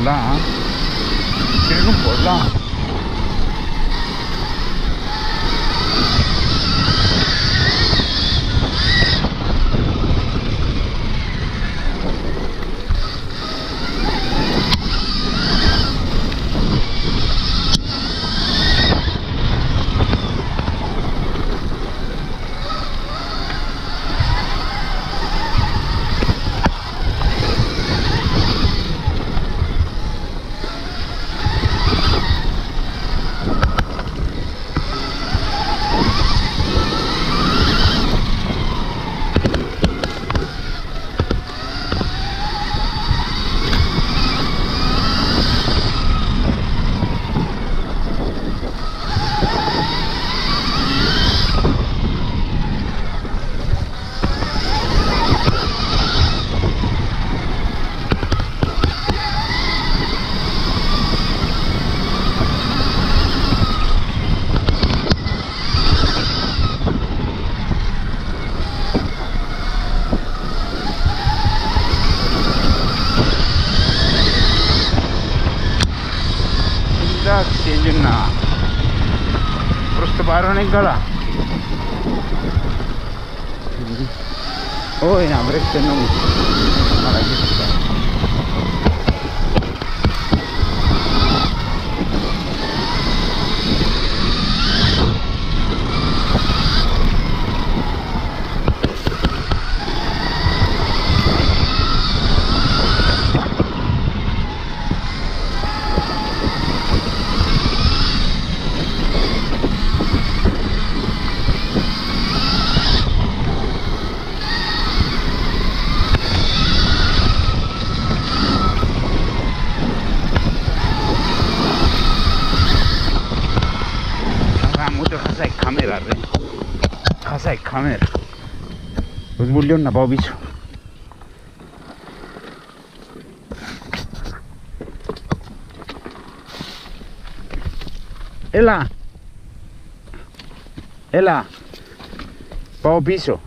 πολλά. Κρίνουν πολλά. Εντάξει, έγινε προς το παρόν είναι καλά. Όχι να βρέξτε νόμους. Μαλακίστα. Χάσα η κάμερα ρε. Χάσα η κάμερα. Πώς μου λέω να πάω πίσω. Έλα. Έλα. Πάω πίσω.